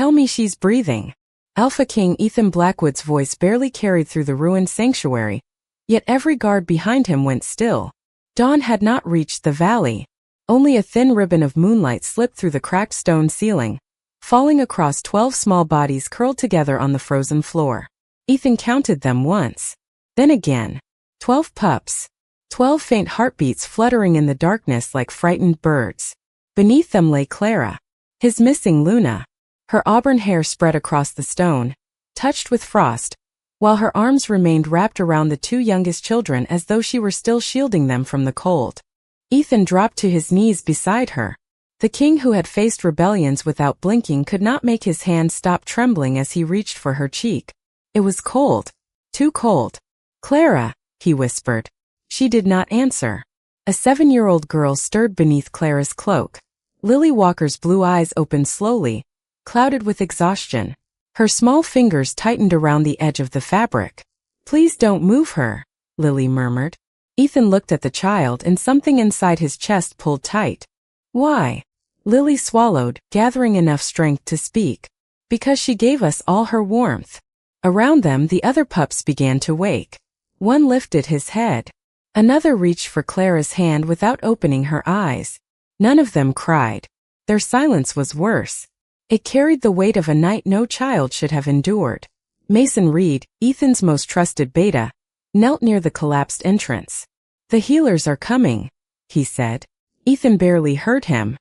Tell me she's breathing. Alpha King Ethan Blackwood's voice barely carried through the ruined sanctuary, yet every guard behind him went still. Dawn had not reached the valley. Only a thin ribbon of moonlight slipped through the cracked stone ceiling, falling across 12 small bodies curled together on the frozen floor. Ethan counted them once. Then again. 12 pups. 12 faint heartbeats fluttering in the darkness like frightened birds. Beneath them lay Clara, his missing Luna. Her auburn hair spread across the stone, touched with frost, while her arms remained wrapped around the two youngest children as though she were still shielding them from the cold. Ethan dropped to his knees beside her. The king who had faced rebellions without blinking could not make his hand stop trembling as he reached for her cheek. It was cold. Too cold. Clara, he whispered. She did not answer. A 7-year-old girl stirred beneath Clara's cloak. Lily Walker's blue eyes opened slowly, clouded with exhaustion. Her small fingers tightened around the edge of the fabric. Please don't move her, Lily murmured. Ethan looked at the child and something inside his chest pulled tight. Why? Lily swallowed, gathering enough strength to speak. Because she gave us all her warmth. Around them the other pups began to wake. One lifted his head. Another reached for Clara's hand without opening her eyes. None of them cried. Their silence was worse. It carried the weight of a night no child should have endured. Mason Reed, Ethan's most trusted beta, knelt near the collapsed entrance. The healers are coming, he said. Ethan barely heard him.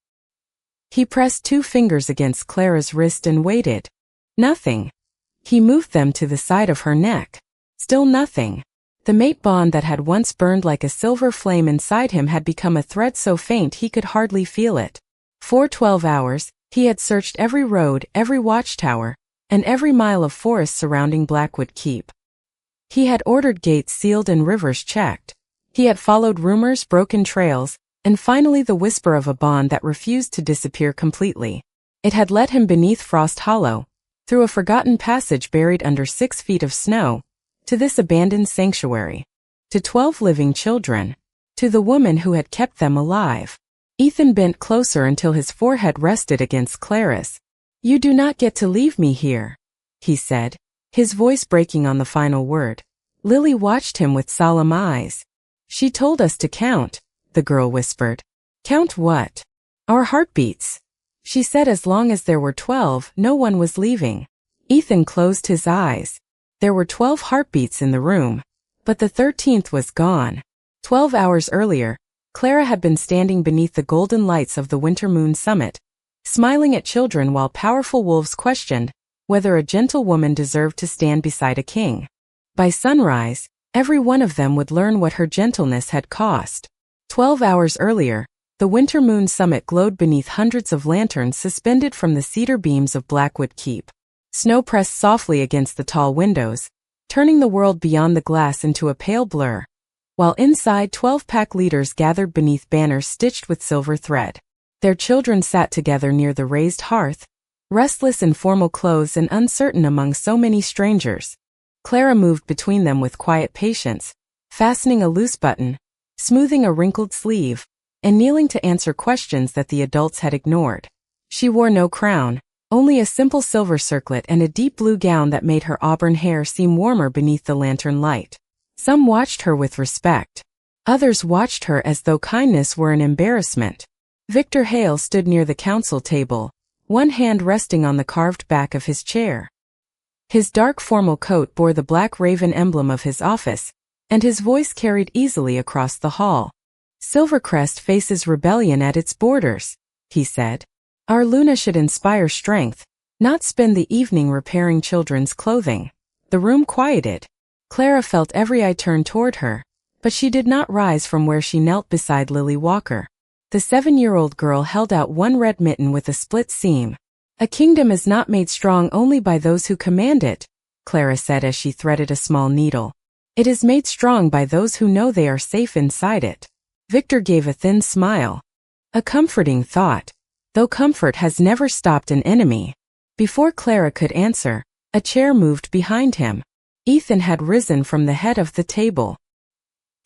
He pressed 2 fingers against Clara's wrist and waited. Nothing. He moved them to the side of her neck. Still nothing. The mate bond that had once burned like a silver flame inside him had become a thread so faint he could hardly feel it. For 12 hours, he had searched every road, every watchtower, and every mile of forest surrounding Blackwood Keep. He had ordered gates sealed and rivers checked. He had followed rumors, broken trails, and finally the whisper of a bond that refused to disappear completely. It had led him beneath Frost Hollow, through a forgotten passage buried under 6 feet of snow, to this abandoned sanctuary, to 12 living children, to the woman who had kept them alive. Ethan bent closer until his forehead rested against Clara's. You do not get to leave me here, he said, his voice breaking on the final word. Lily watched him with solemn eyes. She told us to count, the girl whispered. Count what? Our heartbeats. She said as long as there were 12, no one was leaving. Ethan closed his eyes. There were 12 heartbeats in the room, but the 13th was gone. 12 hours earlier, Clara had been standing beneath the golden lights of the winter moon summit, smiling at children while powerful wolves questioned whether a gentle woman deserved to stand beside a king. By sunrise, every one of them would learn what her gentleness had cost. 12 hours earlier, the winter moon summit glowed beneath hundreds of lanterns suspended from the cedar beams of Blackwood Keep. Snow pressed softly against the tall windows, turning the world beyond the glass into a pale blur, while inside 12 pack leaders gathered beneath banners stitched with silver thread. Their children sat together near the raised hearth, restless in formal clothes and uncertain among so many strangers. Clara moved between them with quiet patience, fastening a loose button, smoothing a wrinkled sleeve, and kneeling to answer questions that the adults had ignored. She wore no crown, only a simple silver circlet and a deep blue gown that made her auburn hair seem warmer beneath the lantern light. Some watched her with respect. Others watched her as though kindness were an embarrassment. Victor Hale stood near the council table, one hand resting on the carved back of his chair. His dark formal coat bore the black raven emblem of his office, and his voice carried easily across the hall. Silvercrest faces rebellion at its borders, he said. Our Luna should inspire strength, not spend the evening repairing children's clothing. The room quieted. Clara felt every eye turned toward her, but she did not rise from where she knelt beside Lily Walker. The 7-year-old girl held out one red mitten with a split seam. A kingdom is not made strong only by those who command it, Clara said as she threaded a small needle. It is made strong by those who know they are safe inside it. Victor gave a thin smile. A comforting thought, though comfort has never stopped an enemy. Before Clara could answer, a chair moved behind him. Ethan had risen from the head of the table.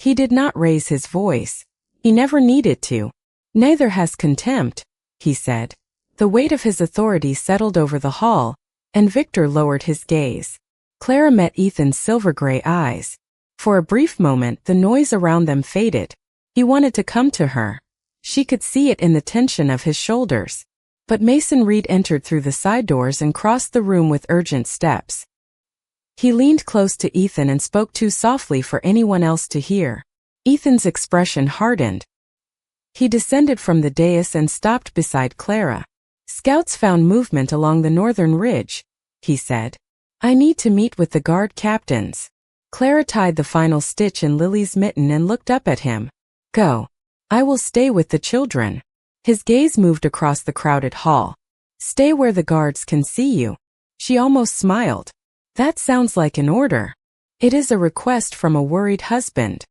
He did not raise his voice. He never needed to. Neither has contempt, he said. The weight of his authority settled over the hall, and Victor lowered his gaze. Clara met Ethan's silver-gray eyes. For a brief moment, the noise around them faded. He wanted to come to her. She could see it in the tension of his shoulders. But Mason Reed entered through the side doors and crossed the room with urgent steps. He leaned close to Ethan and spoke too softly for anyone else to hear. Ethan's expression hardened. He descended from the dais and stopped beside Clara. "Scouts found movement along the northern ridge," he said. "I need to meet with the guard captains." Clara tied the final stitch in Lily's mitten and looked up at him. "Go. I will stay with the children." His gaze moved across the crowded hall. "Stay where the guards can see you." She almost smiled. "That sounds like an order." "It is a request from a worried husband."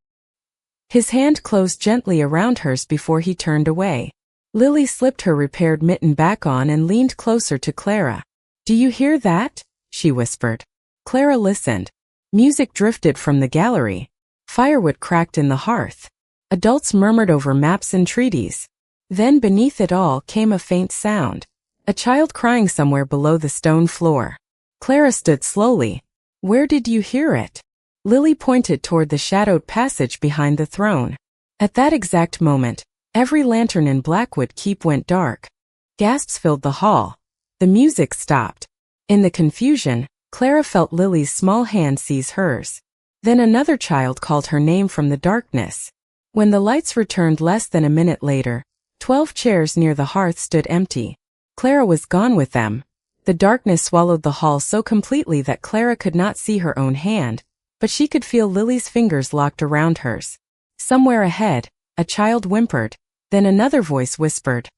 His hand closed gently around hers before he turned away. Lily slipped her repaired mitten back on and leaned closer to Clara. "Do you hear that?" she whispered. Clara listened. Music drifted from the gallery. Firewood cracked in the hearth. Adults murmured over maps and treaties. Then beneath it all came a faint sound. A child crying somewhere below the stone floor. Clara stood slowly. "Where did you hear it?" Lily pointed toward the shadowed passage behind the throne. At that exact moment, every lantern in Blackwood Keep went dark. Gasps filled the hall. The music stopped. In the confusion, Clara felt Lily's small hand seize hers. Then another child called her name from the darkness. When the lights returned less than a minute later, 12 chairs near the hearth stood empty. Clara was gone with them. The darkness swallowed the hall so completely that Clara could not see her own hand, but she could feel Lily's fingers locked around hers. Somewhere ahead, a child whimpered. Then another voice whispered,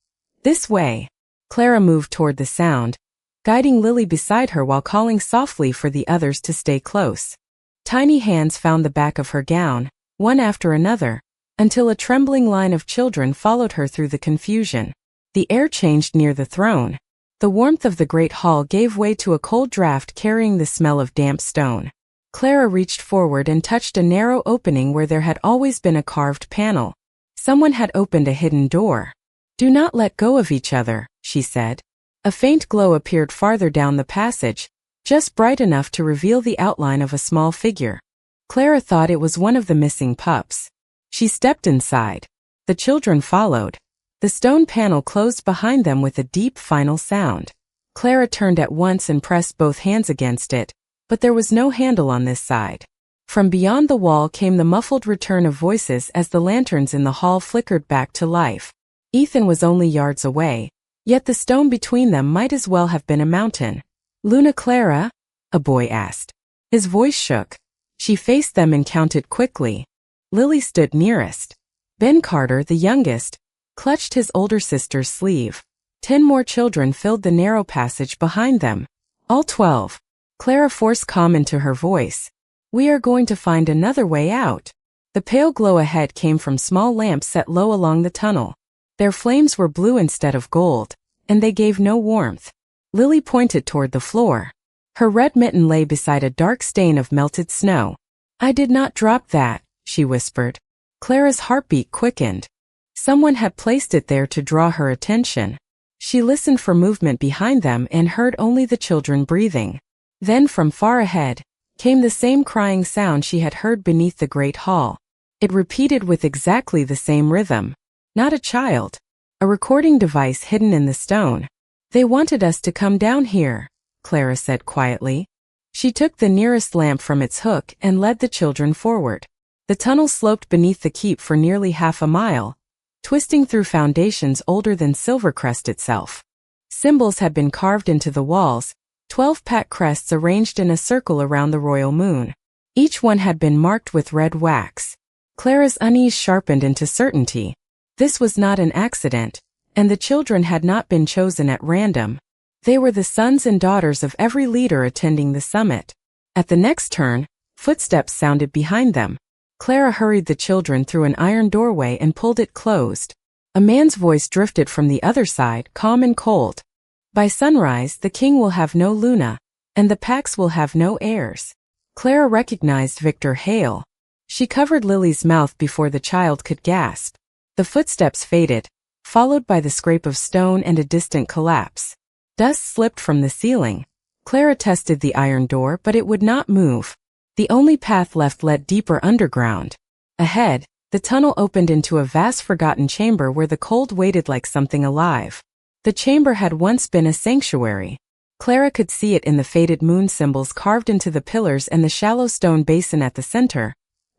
"This way." Clara moved toward the sound, guiding Lily beside her while calling softly for the others to stay close. Tiny hands found the back of her gown, one after another, until a trembling line of children followed her through the confusion. The air changed near the throne. The warmth of the great hall gave way to a cold draft carrying the smell of damp stone. Clara reached forward and touched a narrow opening where there had always been a carved panel. Someone had opened a hidden door. "Do not let go of each other," she said. A faint glow appeared farther down the passage, just bright enough to reveal the outline of a small figure. Clara thought it was one of the missing pups. She stepped inside. The children followed. The stone panel closed behind them with a deep final sound. Clara turned at once and pressed both hands against it, but there was no handle on this side. From beyond the wall came the muffled return of voices as the lanterns in the hall flickered back to life. Ethan was only yards away, yet the stone between them might as well have been a mountain. "Luna Clara?" a boy asked. His voice shook. She faced them and counted quickly. Lily stood nearest. Ben Carter, the youngest, clutched his older sister's sleeve. 10 more children filled the narrow passage behind them. All 12. Clara forced calm into her voice. "We are going to find another way out." The pale glow ahead came from small lamps set low along the tunnel. Their flames were blue instead of gold, and they gave no warmth. Lily pointed toward the floor. Her red mitten lay beside a dark stain of melted snow. "I did not drop that," she whispered. Clara's heartbeat quickened. Someone had placed it there to draw her attention. She listened for movement behind them and heard only the children breathing. Then from far ahead came the same crying sound she had heard beneath the great hall. It repeated with exactly the same rhythm. Not a child. A recording device hidden in the stone. "They wanted us to come down here," Clara said quietly. She took the nearest lamp from its hook and led the children forward. The tunnel sloped beneath the keep for nearly half a mile, twisting through foundations older than Silvercrest itself. Symbols had been carved into the walls, 12 pack crests arranged in a circle around the royal moon. Each one had been marked with red wax. Clara's unease sharpened into certainty. This was not an accident, and the children had not been chosen at random. They were the sons and daughters of every leader attending the summit. At the next turn, footsteps sounded behind them. Clara hurried the children through an iron doorway and pulled it closed. A man's voice drifted from the other side, calm and cold. "By sunrise, the king will have no Luna, and the packs will have no heirs." Clara recognized Victor Hale. She covered Lily's mouth before the child could gasp. The footsteps faded, followed by the scrape of stone and a distant collapse. Dust slipped from the ceiling. Clara tested the iron door, but it would not move. The only path left led deeper underground. Ahead, the tunnel opened into a vast forgotten chamber where the cold waited like something alive. The chamber had once been a sanctuary. Clara could see it in the faded moon symbols carved into the pillars and the shallow stone basin at the center.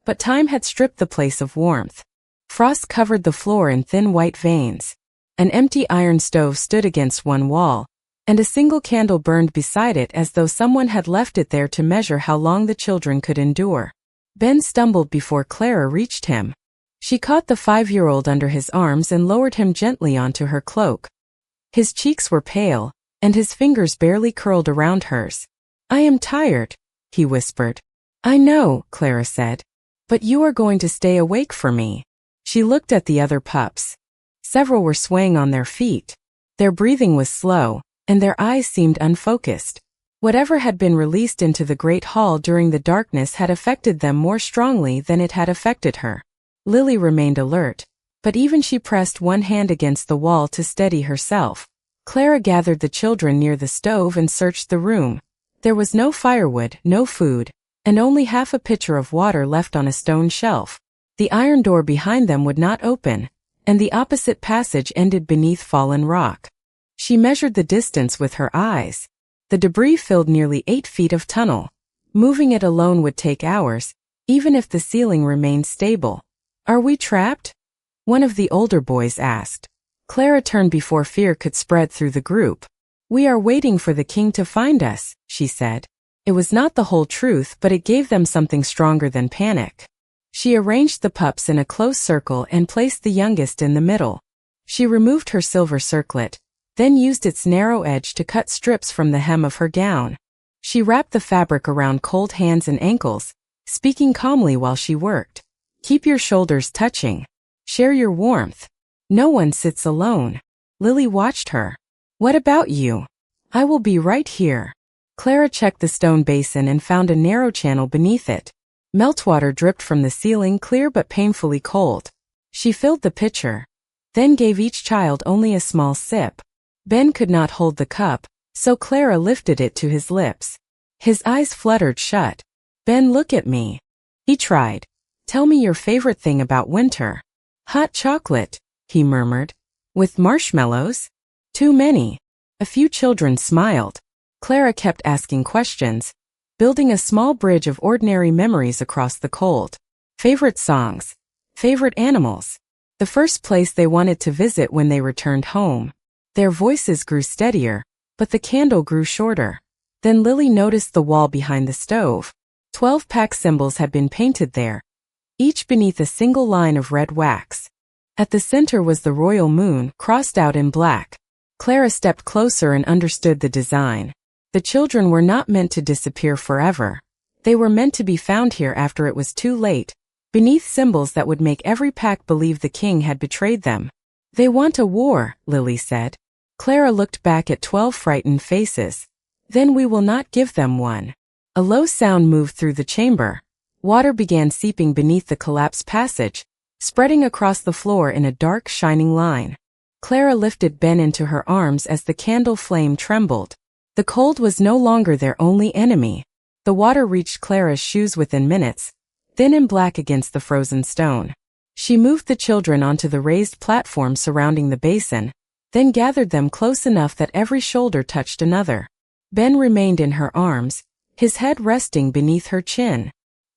But time had stripped the place of warmth. Frost covered the floor in thin white veins. An empty iron stove stood against one wall, and a single candle burned beside it as though someone had left it there to measure how long the children could endure. Ben stumbled before Clara reached him. She caught the 5-year-old under his arms and lowered him gently onto her cloak. His cheeks were pale, and his fingers barely curled around hers. "I am tired," he whispered. "I know," Clara said. "But you are going to stay awake for me." She looked at the other pups. Several were swaying on their feet. Their breathing was slow, and their eyes seemed unfocused. Whatever had been released into the great hall during the darkness had affected them more strongly than it had affected her. Lily remained alert, but even she pressed one hand against the wall to steady herself. Clara gathered the children near the stove and searched the room. There was no firewood, no food, and only half a pitcher of water left on a stone shelf. The iron door behind them would not open, and the opposite passage ended beneath fallen rock. She measured the distance with her eyes. The debris filled nearly 8 feet of tunnel. Moving it alone would take hours, even if the ceiling remained stable. "Are we trapped?" one of the older boys asked. Clara turned before fear could spread through the group. "We are waiting for the king to find us," she said. It was not the whole truth, but it gave them something stronger than panic. She arranged the pups in a close circle and placed the youngest in the middle. She removed her silver circlet, then used its narrow edge to cut strips from the hem of her gown. She wrapped the fabric around cold hands and ankles, speaking calmly while she worked. "Keep your shoulders touching. Share your warmth. No one sits alone." Lily watched her. "What about you?" "I will be right here." Clara checked the stone basin and found a narrow channel beneath it. Meltwater dripped from the ceiling, clear but painfully cold. She filled the pitcher, then gave each child only a small sip. Ben could not hold the cup, so Clara lifted it to his lips. His eyes fluttered shut. "Ben, look at me." He tried. "Tell me your favorite thing about winter." "Hot chocolate," he murmured. "With marshmallows?" "Too many." A few children smiled. Clara kept asking questions, building a small bridge of ordinary memories across the cold. Favorite songs. Favorite animals. The first place they wanted to visit when they returned home. Their voices grew steadier, but the candle grew shorter. Then Lily noticed the wall behind the stove. 12 pack symbols had been painted there, each beneath a single line of red wax. At the center was the royal moon, crossed out in black. Clara stepped closer and understood the design. The children were not meant to disappear forever. They were meant to be found here after it was too late, beneath symbols that would make every pack believe the king had betrayed them. "They want a war," Lily said. Clara looked back at 12 frightened faces. "Then we will not give them one." A low sound moved through the chamber. Water began seeping beneath the collapsed passage, spreading across the floor in a dark, shining line. Clara lifted Ben into her arms as the candle flame trembled. The cold was no longer their only enemy. The water reached Clara's shoes within minutes, thin and black against the frozen stone. She moved the children onto the raised platform surrounding the basin, then gathered them close enough that every shoulder touched another. Ben remained in her arms, his head resting beneath her chin.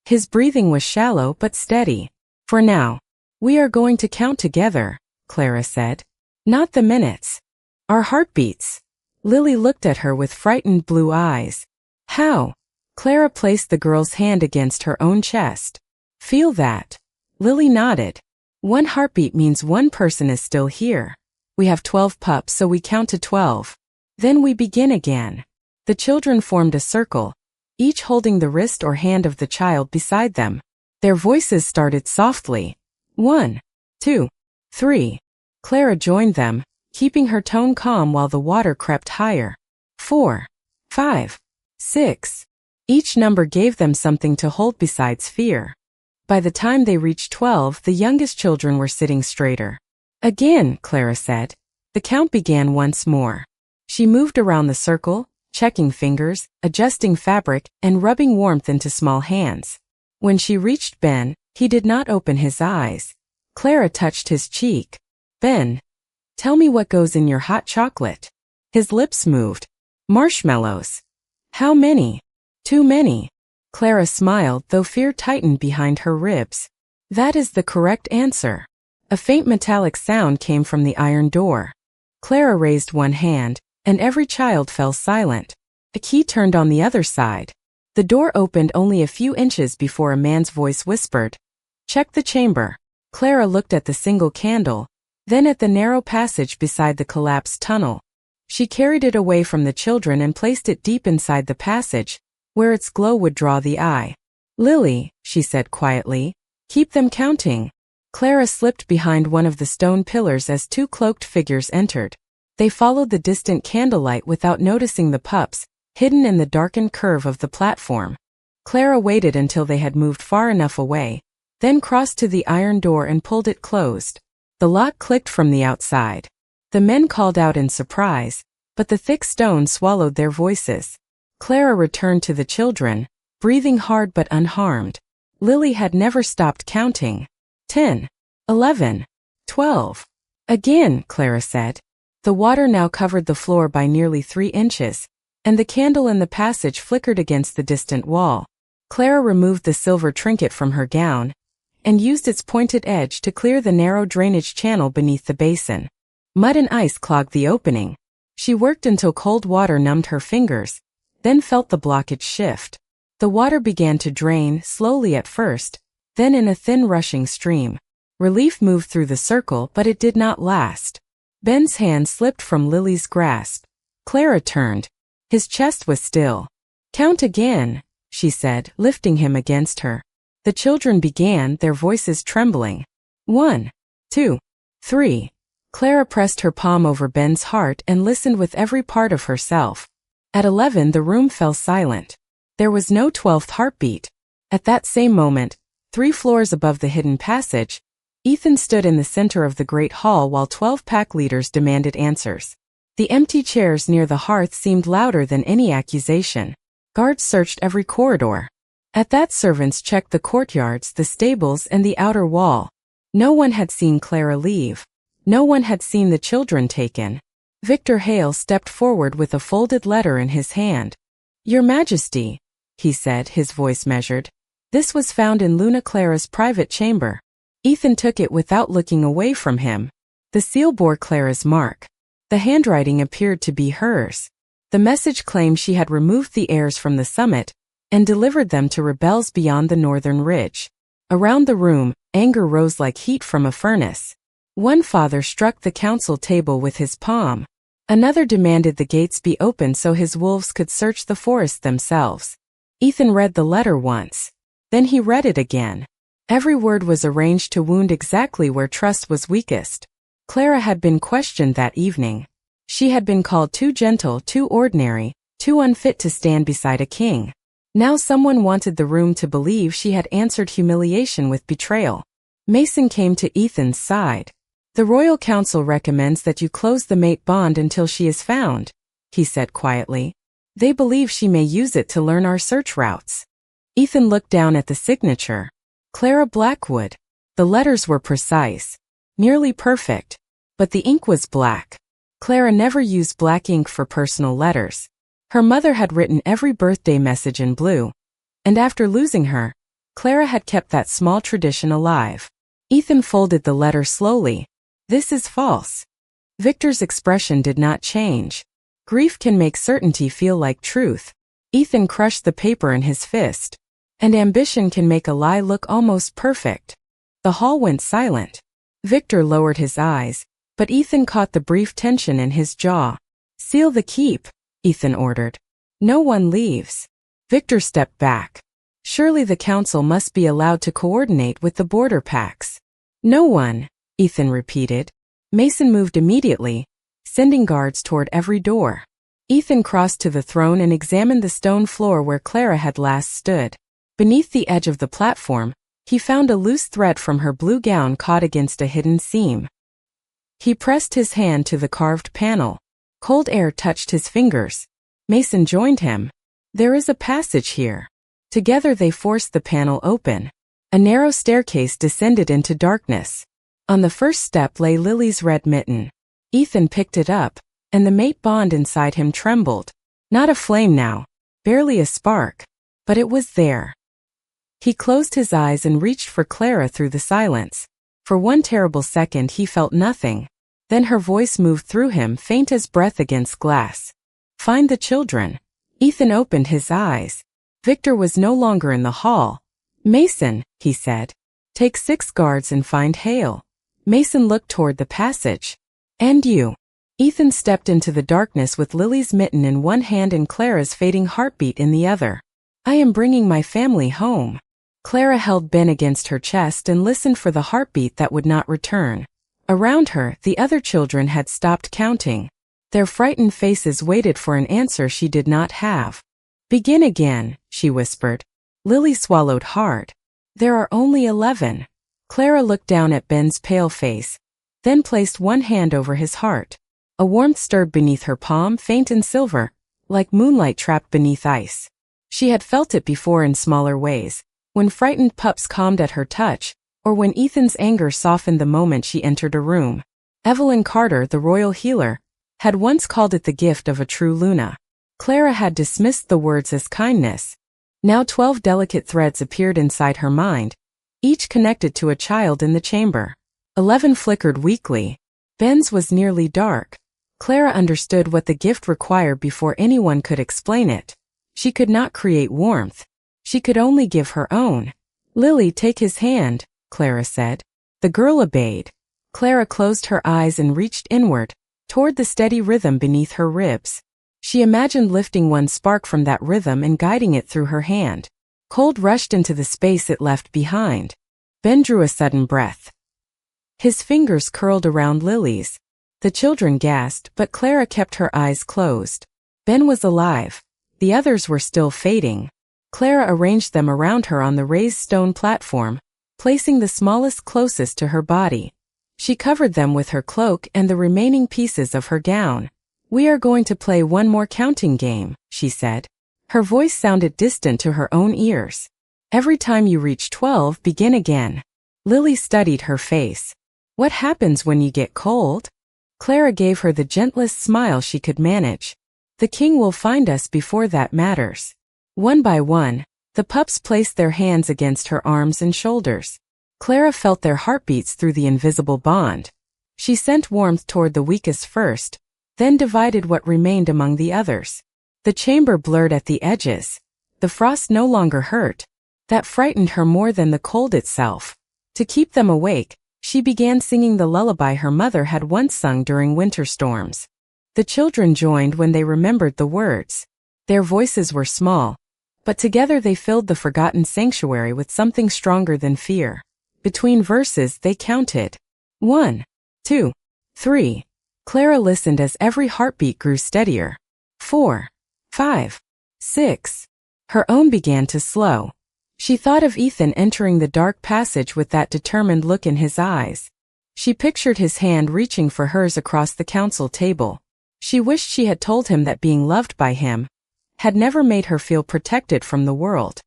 His breathing was shallow but steady. "For now, we are going to count together," Clara said. "Not the minutes. Our heartbeats." Lily looked at her with frightened blue eyes. "How?" Clara placed the girl's hand against her own chest. "Feel that." Lily nodded. "One heartbeat means one person is still here. We have 12 pups, so we count to 12. Then we begin again." The children formed a circle, each holding the wrist or hand of the child beside them. Their voices started softly. 1, 2, 3. Clara joined them, keeping her tone calm while the water crept higher. 4, 5, 6. Each number gave them something to hold besides fear. By the time they reached 12, the youngest children were sitting straighter. Again, Clara said. The count began once more. She moved around the circle, checking fingers, adjusting fabric, and rubbing warmth into small hands. When she reached Ben, he did not open his eyes. Clara touched his cheek. Ben, tell me what goes in your hot chocolate. His lips moved. Marshmallows. How many? Too many. Clara smiled, though fear tightened behind her ribs. That is the correct answer. A faint metallic sound came from the iron door. Clara raised one hand, and every child fell silent. A key turned on the other side. The door opened only a few inches before a man's voice whispered, "Check the chamber." Clara looked at the single candle, then at the narrow passage beside the collapsed tunnel. She carried it away from the children and placed it deep inside the passage, where its glow would draw the eye. "Lily," she said quietly, "keep them counting." Clara slipped behind one of the stone pillars as two cloaked figures entered. They followed the distant candlelight without noticing the pups, hidden in the darkened curve of the platform. Clara waited until they had moved far enough away, then crossed to the iron door and pulled it closed. The lock clicked from the outside. The men called out in surprise, but the thick stone swallowed their voices. Clara returned to the children, breathing hard but unharmed. Lily had never stopped counting. 10, 11, 12. Again, Clara said. The water now covered the floor by nearly 3 inches, and the candle in the passage flickered against the distant wall. Clara removed the silver trinket from her gown, and used its pointed edge to clear the narrow drainage channel beneath the basin. Mud and ice clogged the opening. She worked until cold water numbed her fingers, then felt the blockage shift. The water began to drain, slowly at first, then in a thin rushing stream. Relief moved through the circle, but it did not last. Ben's hand slipped from Lily's grasp. Clara turned. His chest was still. "Count again," she said, lifting him against her. The children began, their voices trembling. 1, 2, 3. Clara pressed her palm over Ben's heart and listened with every part of herself. At 11, the room fell silent. There was no 12th heartbeat. At that same moment, 3 floors above the hidden passage, Ethan stood in the center of the great hall while 12 pack leaders demanded answers. The empty chairs near the hearth seemed louder than any accusation. Guards searched every corridor. At that, servants checked the courtyards, the stables, and the outer wall. No one had seen Clara leave. No one had seen the children taken. Victor Hale stepped forward with a folded letter in his hand. "Your Majesty," he said, his voice measured. "This was found in Luna Clara's private chamber." Ethan took it without looking away from him. The seal bore Clara's mark. The handwriting appeared to be hers. The message claimed she had removed the heirs from the summit and delivered them to rebels beyond the northern ridge. Around the room, anger rose like heat from a furnace. One father struck the council table with his palm. Another demanded the gates be opened so his wolves could search the forest themselves. Ethan read the letter once. Then he read it again. Every word was arranged to wound exactly where trust was weakest. Clara had been questioned that evening. She had been called too gentle, too ordinary, too unfit to stand beside a king. Now someone wanted the room to believe she had answered humiliation with betrayal. Mason came to Ethan's side. "The Royal Council recommends that you close the mate bond until she is found," he said quietly. "They believe she may use it to learn our search routes." Ethan looked down at the signature. Clara Blackwood. The letters were precise, nearly perfect, but the ink was black. Clara never used black ink for personal letters. Her mother had written every birthday message in blue, and after losing her, Clara had kept that small tradition alive. Ethan folded the letter slowly. "This is false." Victor's expression did not change. Grief can make certainty feel like truth. Ethan crushed the paper in his fist. And ambition can make a lie look almost perfect. The hall went silent. Victor lowered his eyes, but Ethan caught the brief tension in his jaw. "Seal the keep," Ethan ordered. "No one leaves." Victor stepped back. Surely the council must be allowed to coordinate with the border packs. "No one," Ethan repeated. Mason moved immediately, sending guards toward every door. Ethan crossed to the throne and examined the stone floor where Clara had last stood. Beneath the edge of the platform, he found a loose thread from her blue gown caught against a hidden seam. He pressed his hand to the carved panel. Cold air touched his fingers. Mason joined him. There is a passage here. Together they forced the panel open. A narrow staircase descended into darkness. On the first step lay Lily's red mitten. Ethan picked it up, and the mate bond inside him trembled. Not a flame now, barely a spark, but it was there. He closed his eyes and reached for Clara through the silence. For one terrible second he felt nothing. Then her voice moved through him, faint as breath against glass. Find the children. Ethan opened his eyes. Victor was no longer in the hall. Mason, he said. Take 6 guards and find Hale. Mason looked toward the passage. And you. Ethan stepped into the darkness with Lily's mitten in one hand and Clara's fading heartbeat in the other. I am bringing my family home. Clara held Ben against her chest and listened for the heartbeat that would not return. Around her, the other children had stopped counting. Their frightened faces waited for an answer she did not have. Begin again, she whispered. Lily swallowed hard. There are only 11. Clara looked down at Ben's pale face, then placed one hand over his heart. A warmth stirred beneath her palm, faint and silver, like moonlight trapped beneath ice. She had felt it before in smaller ways, when frightened pups calmed at her touch, or when Ethan's anger softened the moment she entered a room. Evelyn Carter, the royal healer, had once called it the gift of a true Luna. Clara had dismissed the words as kindness. Now 12 delicate threads appeared inside her mind, each connected to a child in the chamber. 11 flickered weakly. Ben's was nearly dark. Clara understood what the gift required before anyone could explain it. She could not create warmth. She could only give her own. Lily, take his hand, Clara said. The girl obeyed. Clara closed her eyes and reached inward, toward the steady rhythm beneath her ribs. She imagined lifting one spark from that rhythm and guiding it through her hand. Cold rushed into the space it left behind. Ben drew a sudden breath. His fingers curled around Lily's. The children gasped, but Clara kept her eyes closed. Ben was alive. The others were still fading. Clara arranged them around her on the raised stone platform, placing the smallest closest to her body. She covered them with her cloak and the remaining pieces of her gown. We are going to play one more counting game, she said. Her voice sounded distant to her own ears. Every time you reach 12, begin again. Lily studied her face. What happens when you get cold? Clara gave her the gentlest smile she could manage. The king will find us before that matters. One by one, the pups placed their hands against her arms and shoulders. Clara felt their heartbeats through the invisible bond. She sent warmth toward the weakest first, then divided what remained among the others. The chamber blurred at the edges. The frost no longer hurt. That frightened her more than the cold itself. To keep them awake, she began singing the lullaby her mother had once sung during winter storms. The children joined when they remembered the words. Their voices were small, but together they filled the forgotten sanctuary with something stronger than fear. Between verses they counted. 1, 2, 3. Clara listened as every heartbeat grew steadier. 4, 5, 6. Her own began to slow. She thought of Ethan entering the dark passage with that determined look in his eyes. She pictured his hand reaching for hers across the council table. She wished she had told him that being loved by him had never made her feel protected from the world.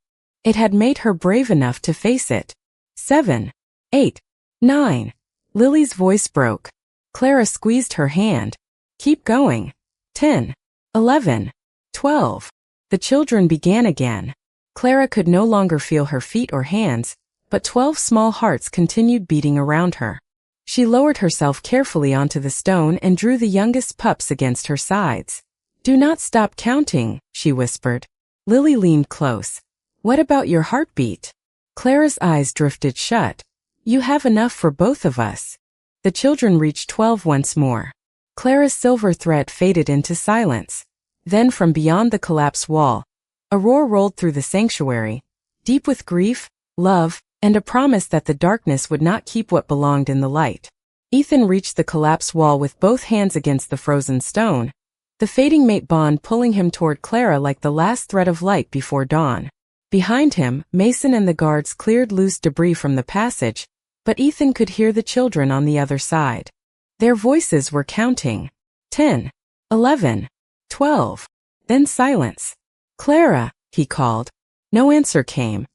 It had made her brave enough to face it. 7, 8, 9. Lily's voice broke. Clara squeezed her hand. Keep going. 10, 11, 12. The children began again. Clara could no longer feel her feet or hands, but 12 small hearts continued beating around her. She lowered herself carefully onto the stone and drew the youngest pups against her sides. Do not stop counting, she whispered. Lily leaned close. What about your heartbeat? Clara's eyes drifted shut. You have enough for both of us. The children reached 12 once more. Clara's silver thread faded into silence. Then from beyond the collapsed wall, a roar rolled through the sanctuary, deep with grief, love, and a promise that the darkness would not keep what belonged in the light. Ethan reached the collapsed wall with both hands against the frozen stone, the fading mate bond pulling him toward Clara like the last thread of light before dawn. Behind him, Mason and the guards cleared loose debris from the passage, but Ethan could hear the children on the other side. Their voices were counting. 10, 11, 12. Then silence. "Clara," he called. No answer came.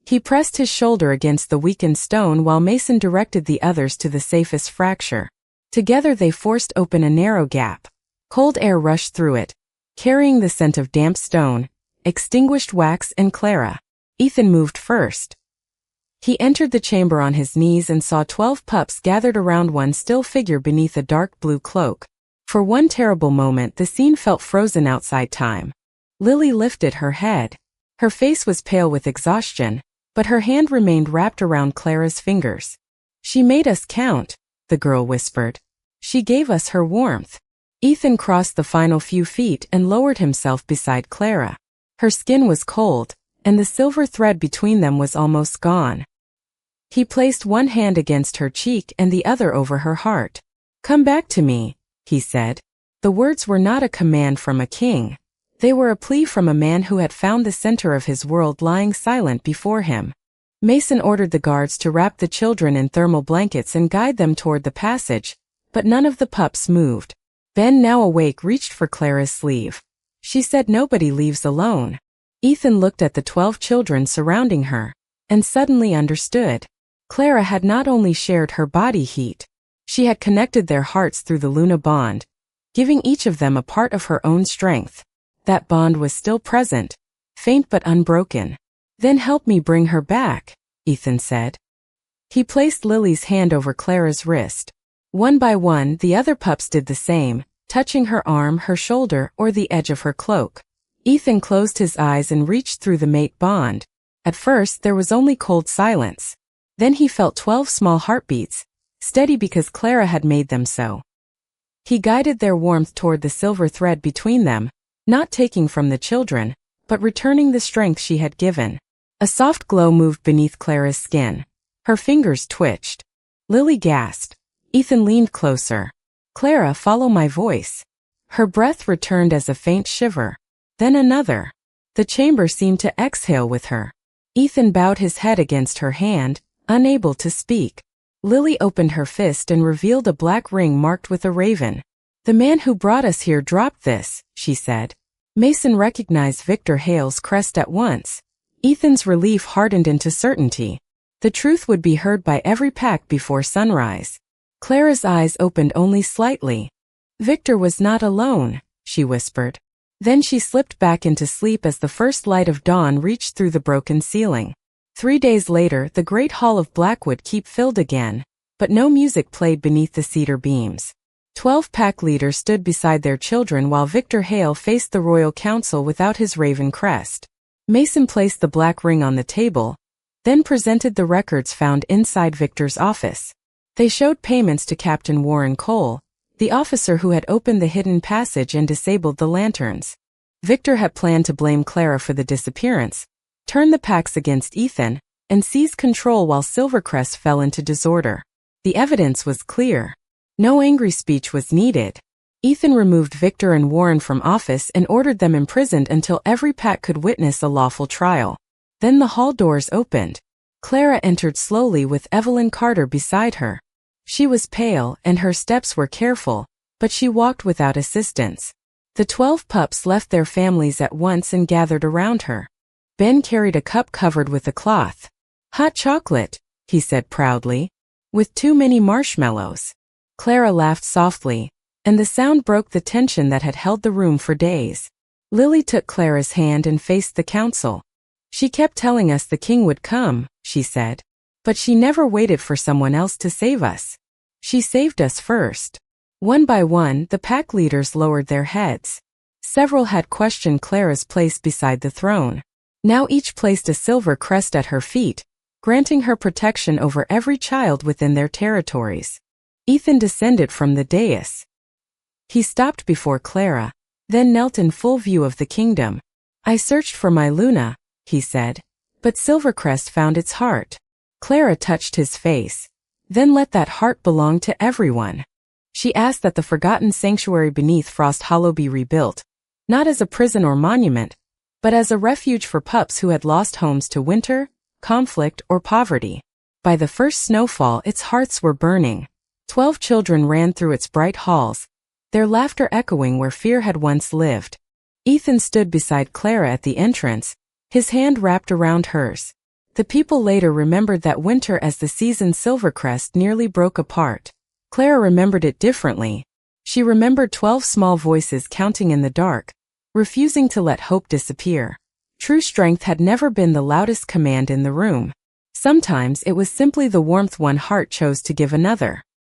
He pressed his shoulder against the weakened stone while Mason directed the others to the safest fracture. Together they forced open a narrow gap. Cold air rushed through it, carrying the scent of damp stone, extinguished wax and Clara. Ethan moved first. He entered the chamber on his knees and saw 12 pups gathered around one still figure beneath a dark blue cloak. For one terrible moment the scene felt frozen outside time. Lily lifted her head. Her face was pale with exhaustion, but her hand remained wrapped around Clara's fingers. "She made us count," the girl whispered. "She gave us her warmth." Ethan crossed the final few feet and lowered himself beside Clara. Her skin was cold, and the silver thread between them was almost gone. He placed one hand against her cheek and the other over her heart. "Come back to me," he said. The words were not a command from a king. They were a plea from a man who had found the center of his world lying silent before him. Mason ordered the guards to wrap the children in thermal blankets and guide them toward the passage, but none of the pups moved. Ben, now awake, reached for Clara's sleeve. "She said nobody leaves alone." Ethan looked at the 12 children surrounding her, and suddenly understood. Clara had not only shared her body heat, she had connected their hearts through the Luna bond, giving each of them a part of her own strength. That bond was still present, faint but unbroken. "Then help me bring her back," Ethan said. He placed Lily's hand over Clara's wrist. One by one, the other pups did the same, touching her arm, her shoulder, or the edge of her cloak. Ethan closed his eyes and reached through the mate bond. At first, there was only cold silence. Then he felt 12 small heartbeats, steady because Clara had made them so. He guided their warmth toward the silver thread between them, not taking from the children, but returning the strength she had given. A soft glow moved beneath Clara's skin. Her fingers twitched. Lily gasped. Ethan leaned closer. "Clara, follow my voice." Her breath returned as a faint shiver. Then another. The chamber seemed to exhale with her. Ethan bowed his head against her hand, unable to speak. Lily opened her fist and revealed a black ring marked with a raven. "The man who brought us here dropped this," she said. Mason recognized Victor Hale's crest at once. Ethan's relief hardened into certainty. The truth would be heard by every pack before sunrise. Clara's eyes opened only slightly. "Victor was not alone," she whispered. Then she slipped back into sleep as the first light of dawn reached through the broken ceiling. 3 days later, the great hall of Blackwood Keep filled again, but no music played beneath the cedar beams. 12 pack leaders stood beside their children while Victor Hale faced the royal council without his raven crest. Mason placed the black ring on the table, then presented the records found inside Victor's office. They showed payments to Captain Warren Cole, the officer who had opened the hidden passage and disabled the lanterns. Victor had planned to blame Clara for the disappearance, turn the packs against Ethan, and seize control while Silvercrest fell into disorder. The evidence was clear. No angry speech was needed. Ethan removed Victor and Warren from office and ordered them imprisoned until every pack could witness a lawful trial. Then the hall doors opened. Clara entered slowly with Evelyn Carter beside her. She was pale and her steps were careful, but she walked without assistance. The 12 pups left their families at once and gathered around her. Ben carried a cup covered with a cloth. "Hot chocolate," he said proudly. "With too many marshmallows." Clara laughed softly, and the sound broke the tension that had held the room for days. Lily took Clara's hand and faced the council. "She kept telling us the king would come," she said. "But she never waited for someone else to save us. She saved us first." One by one, the pack leaders lowered their heads. Several had questioned Clara's place beside the throne. Now each placed a silver crest at her feet, granting her protection over every child within their territories. Ethan descended from the dais. He stopped before Clara, then knelt in full view of the kingdom. "I searched for my Luna," he said, "but Silvercrest found its heart." Clara touched his face. "Then let that heart belong to everyone." She asked that the forgotten sanctuary beneath Frost Hollow be rebuilt, not as a prison or monument, but as a refuge for pups who had lost homes to winter, conflict, or poverty. By the first snowfall, its hearts were burning. 12 children ran through its bright halls, their laughter echoing where fear had once lived. Ethan stood beside Clara at the entrance, his hand wrapped around hers. The people later remembered that winter as the season Silvercrest nearly broke apart. Clara remembered it differently. She remembered 12 small voices counting in the dark, refusing to let hope disappear. True strength had never been the loudest command in the room. Sometimes it was simply the warmth one heart chose to give another.